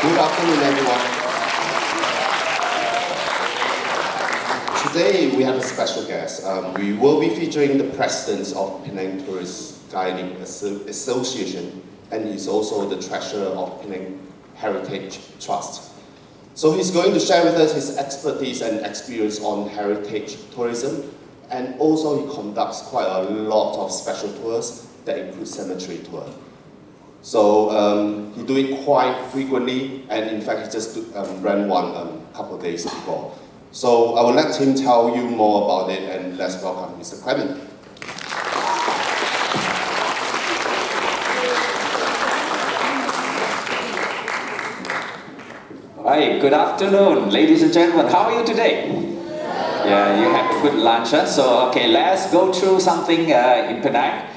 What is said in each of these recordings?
Good afternoon, everyone. Today we have a special guest. We will be featuring the president of Penang Tourist Guiding Association, and he's also the treasurer of Penang Heritage Trust. So he's going to share with us his expertise and experience on heritage tourism, and also he conducts quite a lot of special tours that include cemetery tour. So he do it quite frequently, and in fact he just ran one a couple of days before. So I will let him tell you more about it, and let's welcome Mr. Clement. Hi, good afternoon, ladies and gentlemen. How are you today? Yeah, you have a good lunch. Huh? So, okay, let's go through something in Penang.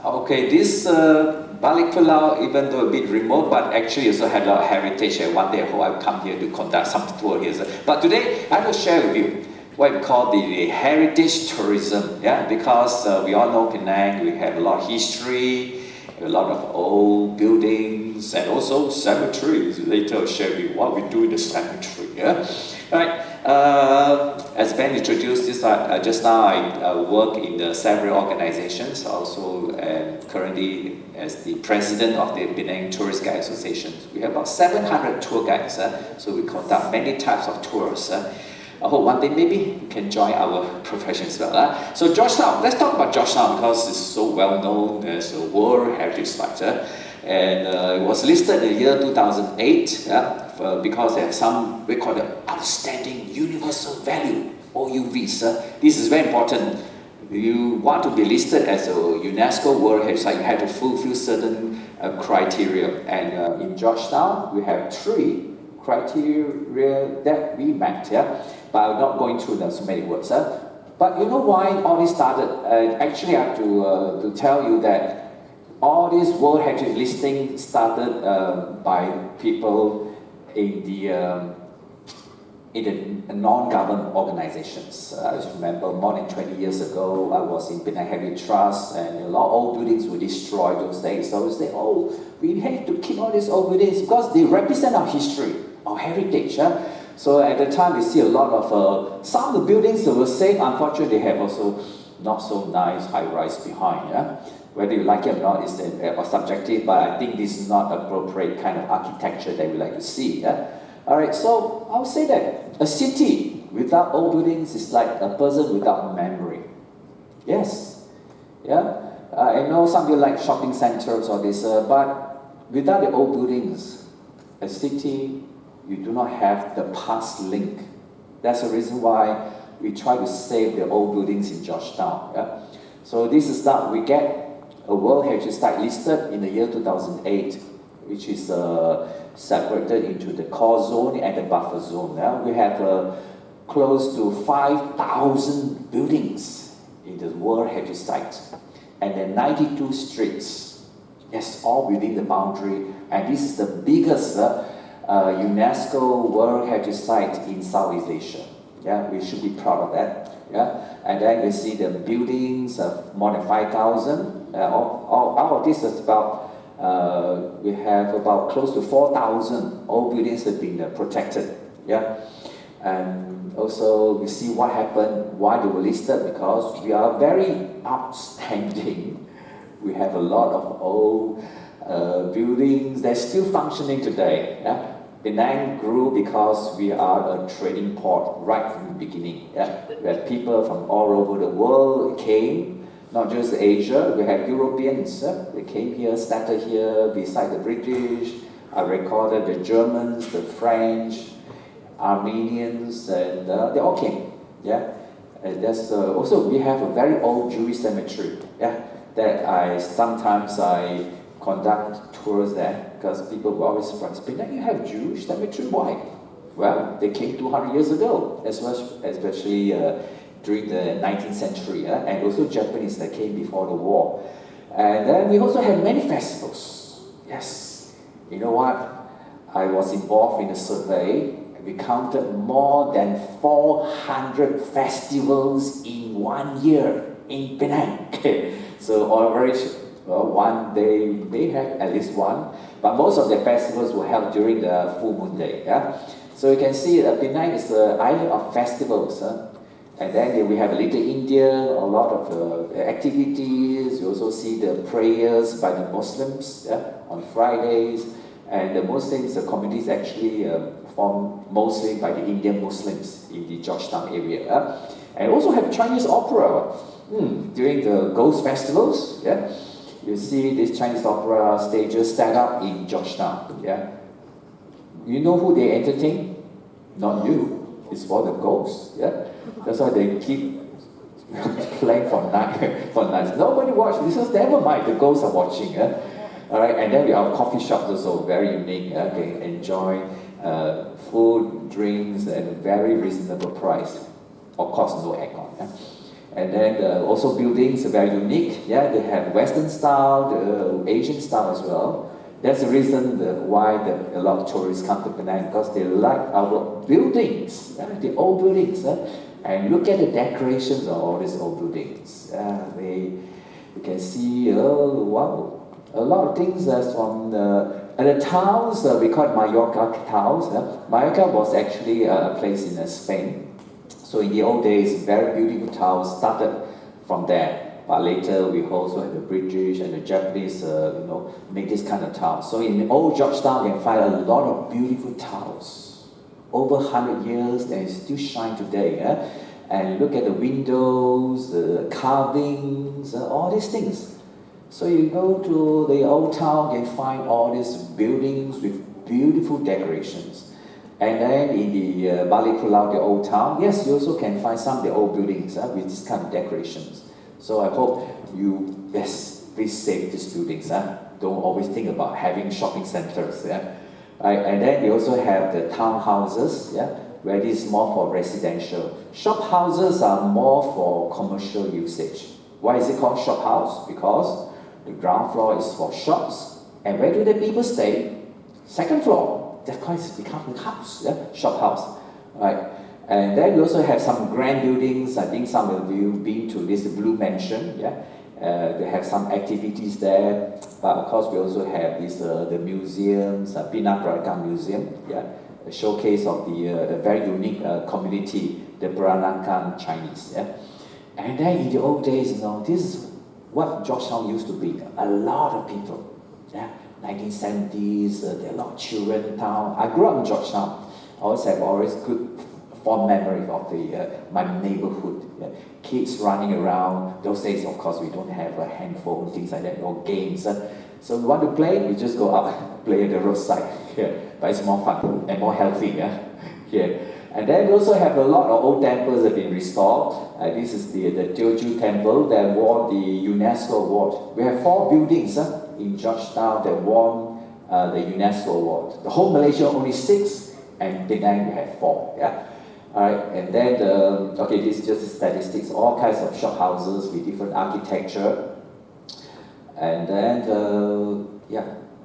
Okay, this Balik Pulau, even though a bit remote, but actually also had a lot of heritage. One day I hope I'll come here to conduct some tour here. But today I will share with you what we call the heritage tourism. Yeah, because we all know Penang, we have a lot of history, a lot of old buildings, and also cemeteries. Later I'll share with you what we do in the cemetery. Yeah, all right. As Ben introduced this, just now I work in several organizations, also currently as the president of the Penang Tourist Guide Association. We have about 700 tour guides, so we conduct many types of tours. I hope one day maybe you can join our profession as well. So Georgetown, let's talk about Georgetown because it's so well known as a World Heritage Site. And it was listed in the year 2008 because they have some, we call it outstanding universal value, OUVs. This is very important. You want to be listed as a UNESCO World Heritage Site, you have to fulfill certain criteria. And in Georgetown, we have 3 criteria that we met. But I'm not going through so many words. But you know why all this started? Actually, I have to tell you that all this World Heritage listing started by people in the non-government organizations. I just remember more than 20 years ago, I was in Penang Heritage Trust, and a lot of old buildings were destroyed those days. So we say, oh, we have to keep all these old buildings because they represent our history, our heritage. So at the time, we see a lot of, some of the buildings that were safe, unfortunately, they have also not so nice high-rise behind. Whether you like it or not is subjective, but I think this is not appropriate kind of architecture that we like to see. All right, so I would say that a city without old buildings is like a person without memory. Yes, I know some people like shopping centers or this, but without the old buildings, a city, you do not have the past link. That's the reason why we try to save the old buildings in Georgetown. So this is that we get a World Heritage Site listed in the year 2008, which is separated into the core zone and the buffer zone. We have close to 5,000 buildings in the World Heritage Site, and then 92 streets. Yes, all within the boundary, and this is the biggest UNESCO World Heritage Site in Southeast Asia. We should be proud of that. And then you see the buildings of more than 5,000. Out of this is about, we have about close to 4,000 old buildings that have been protected. And also we see what happened, why they were listed, because we are very outstanding. We have a lot of old buildings that are still functioning today. Penang grew because we are a trading port right from the beginning. Where people from all over the world came, not just Asia, we have Europeans. They came here, started here beside the British. I recorded the Germans, the French, Armenians, and they all came. And that's also we have a very old Jewish cemetery. That sometimes I conduct tours there because people were always surprised. But now you have Jewish cemetery? Why? Well, they came 200 years ago, especially during the 19th century, and also Japanese that came before the war. And then we also have many festivals. Yes, you know what? I was involved in a survey. We counted more than 400 festivals in 1 year in Penang. So on average, one day may have at least one. But most of the festivals were held during the full moon day. Yeah? So you can see that Penang is the island of festivals. And then we have Little India, a lot of activities. You also see the prayers by the Muslims on Fridays. And the Muslims, the community is actually formed mostly by the Indian Muslims in the Georgetown area. And also have Chinese opera during the Ghost festivals. Yeah? You see these Chinese opera stages set up in Georgetown. Yeah? You know who they entertain? Not you. It's for the ghosts. Yeah? That's why they keep playing for nights. Nobody watches. This is never mind. The ghosts are watching. Yeah? All right. And then we have coffee shops also, very unique. Yeah? They enjoy food, drinks, at a very reasonable price. Of course, no aircon. Yeah? And then also buildings are very unique. Yeah, they have Western style, the Asian style as well. That's the reason why a lot of tourists come to Penang, because they like our buildings, the old buildings. And look at the decorations of all these old buildings. You can see, oh wow, a lot of things from the towns, we call it Mallorca towns. Mallorca was actually a place in Spain. So in the old days, very beautiful towns started from there. But later we also have the British and the Japanese, made this kind of towns. So in old Georgetown, you can find a lot of beautiful towns. Over 100 years, they still shine today. And look at the windows, the carvings, all these things. So you go to the old town, you can find all these buildings with beautiful decorations. And then in the Bali Pulau, the old town, yes, you also can find some of the old buildings with this kind of decorations. So I hope you, please save these buildings. Don't always think about having shopping centers. Right? And then they also have the townhouses, where this is more for residential. Shop houses are more for commercial usage. Why is it called shop house? Because the ground floor is for shops. And where do the people stay? Second floor. That's why it's become a house, shop house. Right? And then we also have some grand buildings. I think some of you been to this Blue Mansion. They have some activities there. But of course, we also have this the museums, Penang Peranakan Museum, a showcase of the very unique community, the Peranakan Chinese. And then in the old days, this is what Georgetown used to be. A lot of people. 1970s, there are a lot of children in town. I grew up in Georgetown. I always good fond memory of my neighborhood. Kids running around. Those days, of course, we don't have a handphone, things like that, no games. So we want to play, we just go out, play at the roadside. But it's more fun and more healthy. And then we also have a lot of old temples that have been restored. This is the Teochew Temple that won the UNESCO award. We have 4 buildings in Georgetown that won the UNESCO award. The whole Malaysia only 6, and Penang we have 4. Alright, and then this is just statistics, all kinds of shop houses with different architecture. And then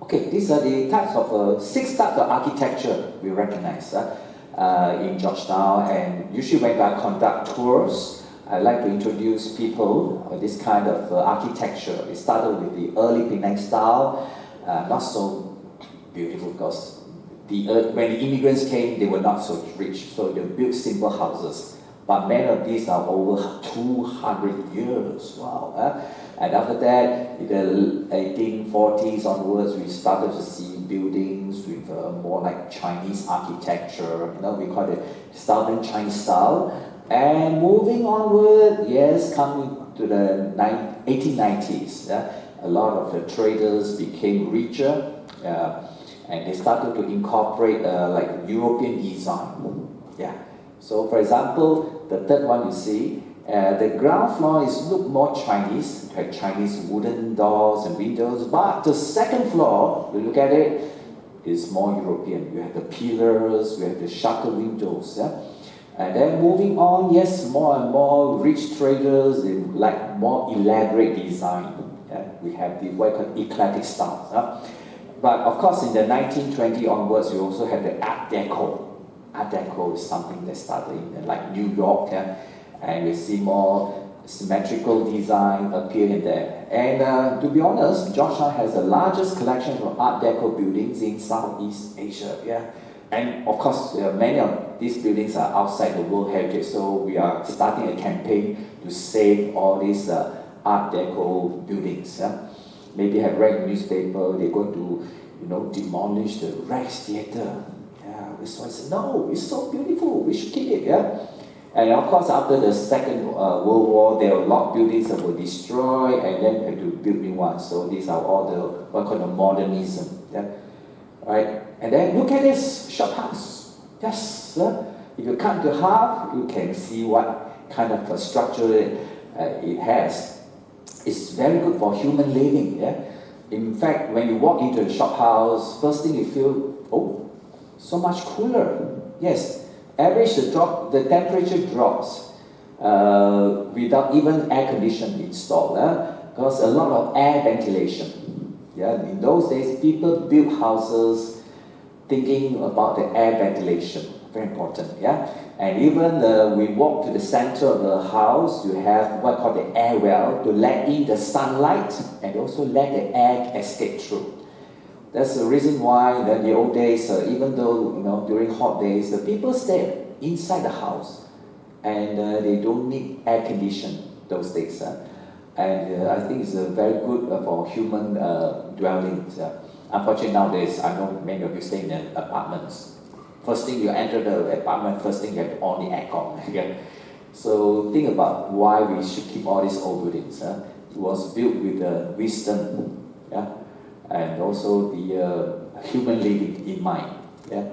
these are the types of 6 types of architecture we recognize in Georgetown. And usually when I conduct tours, I like to introduce people this kind of architecture. It started with the early Penang style, not so beautiful because when the immigrants came, they were not so rich, so they built simple houses. But many of these are over 200 years. Wow! And after that, in the 1840s onwards, we started to see buildings with more like Chinese architecture. We call it Southern Chinese style. And moving onward, coming to the 1890s, a lot of the traders became richer. And they started to incorporate like European design. So for example, the third one you see, the ground floor look more Chinese. You have Chinese wooden doors and windows, but the second floor, you look at it, is more European. You have the pillars, you have the shutter windows. And then moving on, more and more rich traders, they like more elaborate design. We have the what we call eclectic style. But of course, in the 1920s onwards, you also have the Art Deco. Art Deco is something that started in like New York, and we see more symmetrical design appear in there. And to be honest, Georgetown has the largest collection of Art Deco buildings in Southeast Asia. Yeah, and of course, many of these buildings are outside the World Heritage, so we are starting a campaign to save all these Art Deco buildings. Yeah? Maybe have read newspaper, they're going to, demolish the Rex Theatre. Yeah, this one said, no, it's so beautiful, we should keep it. Yeah. And of course, after the Second World War, there were a lot of buildings that were destroyed, and then had to build new ones. So these are all the what called the modernism. Yeah, right. And then look at this shop house. Yes, if you come to half, you can see what kind of a structure it has. It's very good for human living. Yeah. In fact, when you walk into the shop house, first thing you feel, oh, so much cooler. Yes. Average the temperature drops without even air conditioning installed, because a lot of air ventilation. Yeah, in those days, people built houses thinking about the air ventilation, very important. Yeah, and even we walk to the center of the house, you have what called the air well to let in the sunlight and also let the air escape through. That's the reason why in the old days, even though during hot days, the people stay inside the house, and they don't need air condition those days. And I think it's very good for human dwellings. Unfortunately nowadays, I know many of you stay in apartments. First thing you enter the apartment, first thing you have on the aircon. Okay? So think about why we should keep all these old buildings. It was built with wisdom. Yeah? And also the human living in mind. Yeah.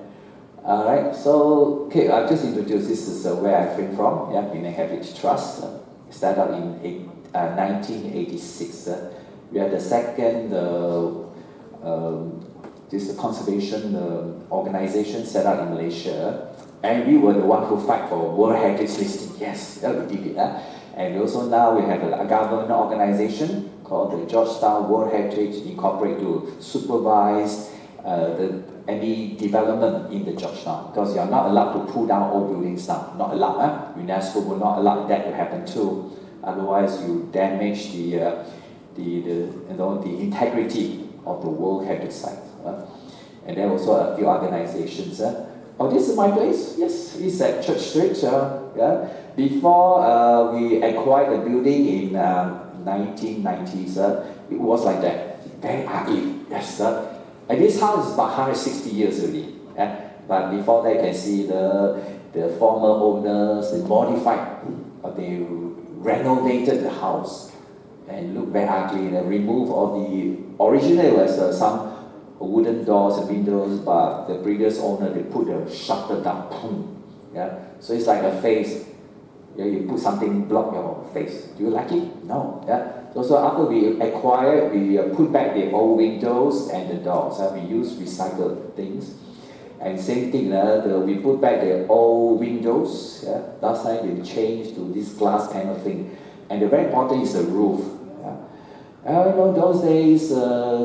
All right. So okay, I'll just introduce. This is where I came from. Yeah, Penang Heritage Trust. Started out in 1986. We are the second this conservation organization set up in Malaysia, and we were the one who fight for World Heritage listing. Yes, we did it. And also now we have a government organization called the Georgetown World Heritage Incorporated to supervise any development in the Georgetown, because you are not allowed to pull down old buildings now. Not allowed. UNESCO will not allow that to happen too. Otherwise, you damage the integrity of the World Heritage Site. And there are also a few organizations. Oh, this is my place. Yes, it's at Church Street. Yeah. Before we acquired the building in 1990s, it was like that. Very ugly. Yes, and this house is about 160 years already. But before that, you can see the former owners, they modified, they renovated the house and looked very ugly. They removed all the, originally it was some wooden doors and windows, but the previous owner, they put the shutter down. Boom. Yeah? So it's like a face. Yeah, you put something block your face. Do you like it? No. Yeah. So after we acquired, we put back the old windows and the doors. We use recycled things. And same thing, we put back the old windows. Yeah. Last time they changed to this glass panel thing. And the very important is the roof. Yeah. Those days,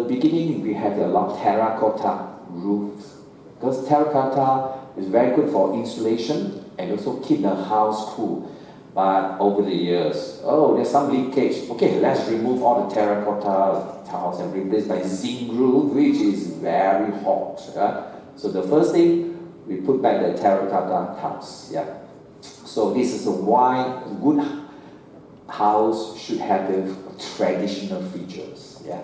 beginning we had a lot of terracotta roofs. Because terracotta is very good for insulation and also keep the house cool. But over the years, there's some leakage. Okay, let's remove all the terracotta tiles and replace by zinc roof, which is very hot. So the first thing, we put back the terracotta tiles. Yeah. So this is why a good house should have the traditional features. Yeah.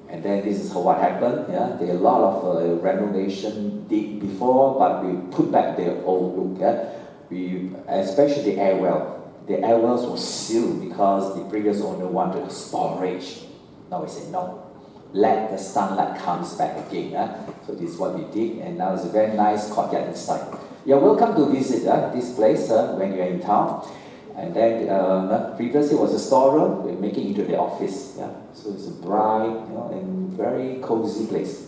And then this is what happened. Yeah. There are a lot of renovation did before, but we put back the old look. Yeah. Especially the air well. The air wells were sealed because the previous owner wanted storage. Now we said no. Let the sunlight comes back again. So this is what we did, and now it's a very nice courtyard inside. You're welcome to visit this place when you're in town. And then previously it was a storeroom. We're making it into the office. Yeah. So it's a bright, and very cozy place.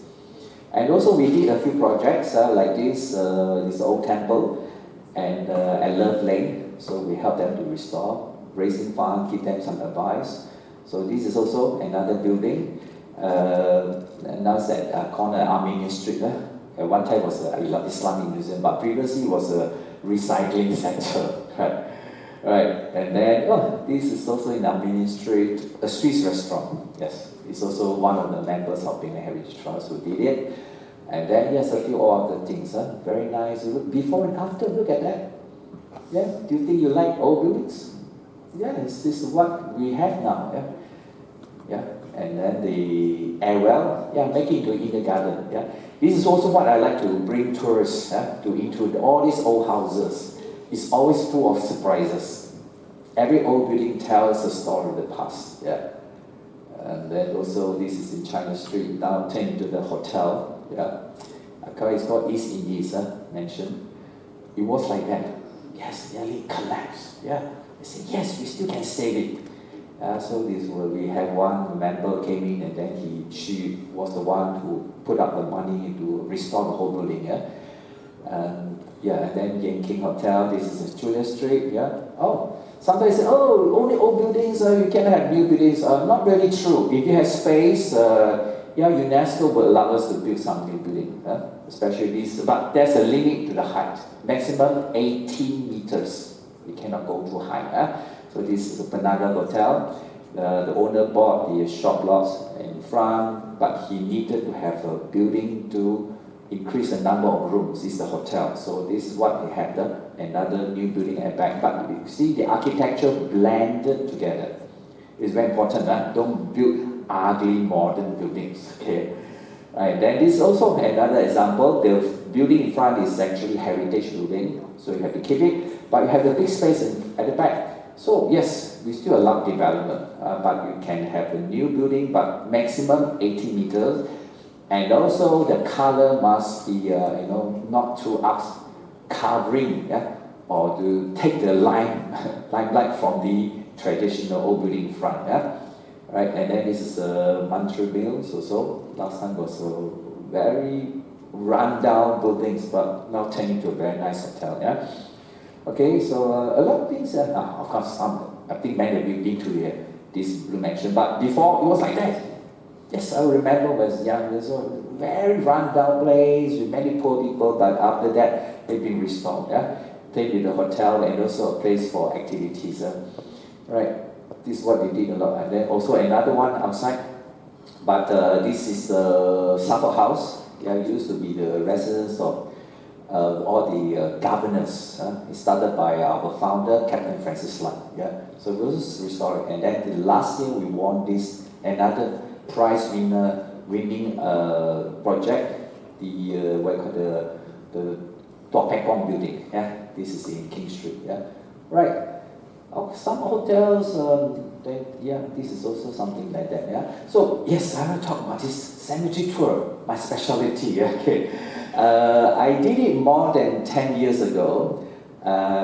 And also we did a few projects like this old temple. And at Love Lane, so we help them to restore, raising fund, give them some advice. So this is also another building. And now it's at corner Armenian Street. At one time was an Islamic museum, but previously was a recycling center. Right? Right, and then, this is also in Armenian Street, a Swiss restaurant. Yes, it's also one of the members of Penang Heritage Trust who did it. And then, yes, a few other things, very nice. Look, before and after, look at that. Yeah, do you think you like old buildings? Yeah, this is what we have now, yeah. And then the airwell, make it into inner garden, This is also what I like to bring tourists into all these old houses. It's always full of surprises. Every old building tells a story of the past, And then also, this is in China Street, down turn into the hotel, It's called East Indies, mentioned. It was like that. Yes, nearly collapsed, They said, yes, we still can save it. So we have one member came in, and then she was the one who put up the money to restore the whole building, And then Yan King Hotel, this is Julia Street, Sometimes say, only old buildings, you cannot have new buildings. Not really true. If you have space, UNESCO will allow us to build some new building, especially this. But there's a limit to the height, maximum 18 meters. We cannot go too high. So this is the Penang Hotel. The owner bought the shop lots in front, but he needed to have a building to increase the number of rooms. It's the hotel. So this is what they have, another new building at back. But you see the architecture blended together. It's very important. Don't build ugly modern buildings. Okay. Right. Then this is also another example. The building in front is actually heritage building, so you have to keep it. But you have the big space at the back. So yes, we still allow development, but you can have a new building, but maximum 80 meters. And also the color must be, not too covering, or to take the limelight from the traditional old building front, Right, and then this is a Montreal also. Last time was a very run-down buildings, but now turning to a very nice hotel, Okay, so a lot of things, of course, I think many of you been to this Blue Mansion, but before it was like that. Yes, I remember when I was young, there's a very run-down place with many poor people, but after that, they've been restored, They did a hotel and also a place for activities, Right, this is what we did a lot. And then also another one outside, but this is the Suffolk House. It used to be the residence of all the governors. It started by our founder, Captain Francis Liang. So it was restored. And then the last year we won this another prize winning project, the Tua Pek Kong building. This is in King Street. Right. Some hotels, this is also something like that. So yes, I want to talk about this cemetery tour, my specialty. Okay. I did it more than 10 years ago.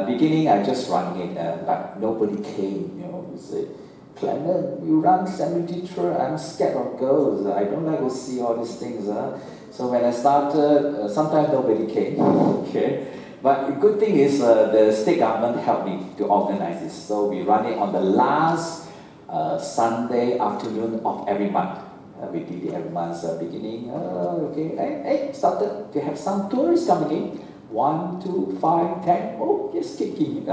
Beginning, I just run it, but nobody came. You say, Clement, you run cemetery tour. I'm scared of girls. I don't like to see all these things. So when I started, sometimes nobody came. Okay, but the good thing is the state government helped me to organize this. So we run it on the last Sunday afternoon of every month. We did it every month beginning. Started to have some tourists coming in. 1, 2, 5, 10. Oh, yes, keep.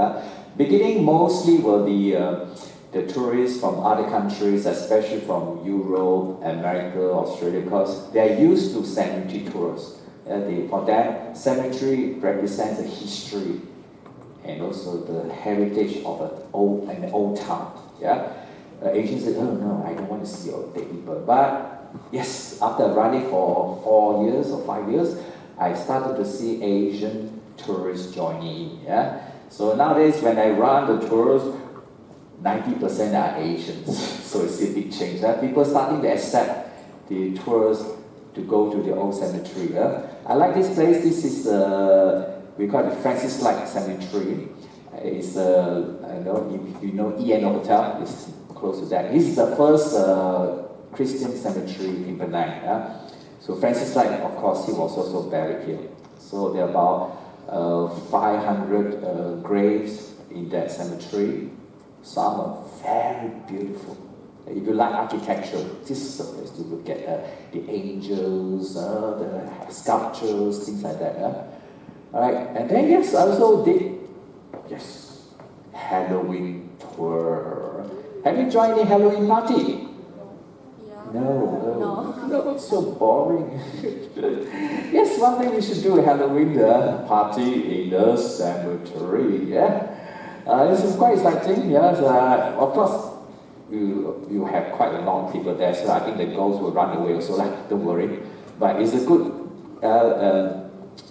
Beginning mostly will be the tourists from other countries, especially from Europe, America, Australia, because they are used to cemetery tours. For them, cemetery represents the history and also the heritage of an old town. Asians say, oh no, I don't want to see all dead people. But yes, after running for 4 years or 5 years, I started to see Asian tourists joining in. So nowadays, when I run the tours, 90% are Asians. So it's a big change. People starting to accept the tours to go to the old cemetery. I like this place. This is we call it Francis Liang Cemetery. It's I know if you know ENO Hotel, it's close to that. This is the first Christian cemetery in Penang. So Francis Liang, of course, he was also buried here. So there are about 500 graves in that cemetery. Some are very beautiful. If you like architecture, this is the place to look at the angels, the sculptures, things like that. All right, and then yes, I also did Halloween tour. Have you joined any Halloween party? No, it's so boring. Yes, one thing we should do Halloween party in the cemetery. Yeah, this is quite exciting. Yes, of course, you have quite a lot of people there, so I think the ghosts will run away also. Don't worry. But it's a good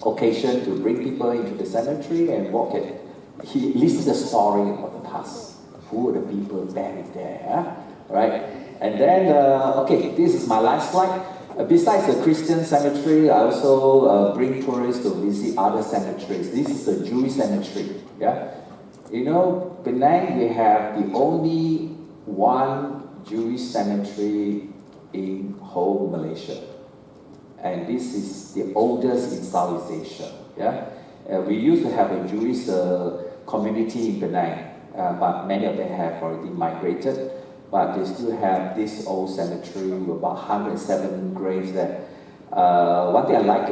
occasion to bring people into the cemetery and walk it. He listens the story of the past. Who are the people buried there? Right? And then, okay, this is my last slide. Besides the Christian cemetery, I also bring tourists to visit other cemeteries. This is the Jewish cemetery. Yeah, you know, Penang, we have the only one Jewish cemetery in whole Malaysia, and this is the oldest in Southeast Asia. Yeah, we used to have a Jewish community in Penang, but many of them have already migrated. But they still have this old cemetery with about 107 graves there. One thing I like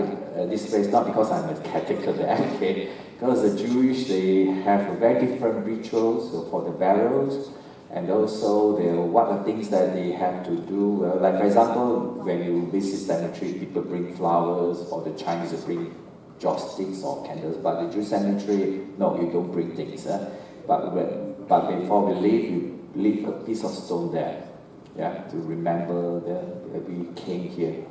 this place, not because I'm a caretaker there, okay, because the Jewish, they have very different rituals for the burials, and also what are things that they have to do. Like for example, when you visit cemetery, people bring flowers, or the Chinese will bring joss sticks or candles, but the Jewish cemetery, no, you don't bring things. But before we leave a piece of stone there, yeah, to remember that we came here.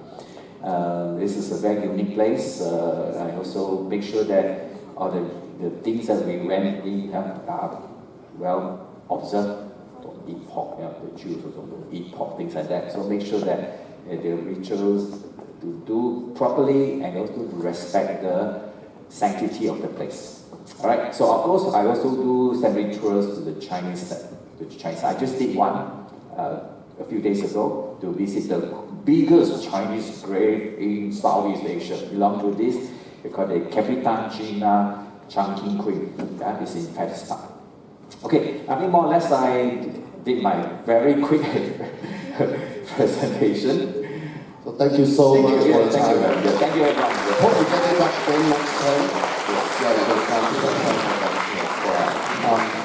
This is a very unique place. I also make sure that all the things that we went in are well observed. Don't eat pork, the Jews also don't eat pork, things like that. So make sure that the rituals to do properly and also to respect the sanctity of the place. All right. So of course, I also do cemetery tours to the Chinese. I just did one a few days ago to visit the biggest Chinese grave in Southeast Asia. Belong to this, they call it Capitan Gina Changking Queen. That is in Pakistan. Okay, I think more or less I did my very quick presentation. So thank you so much for your time. Thank you, everyone. Hope you get it back very next time.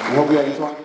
We hope you are enjoying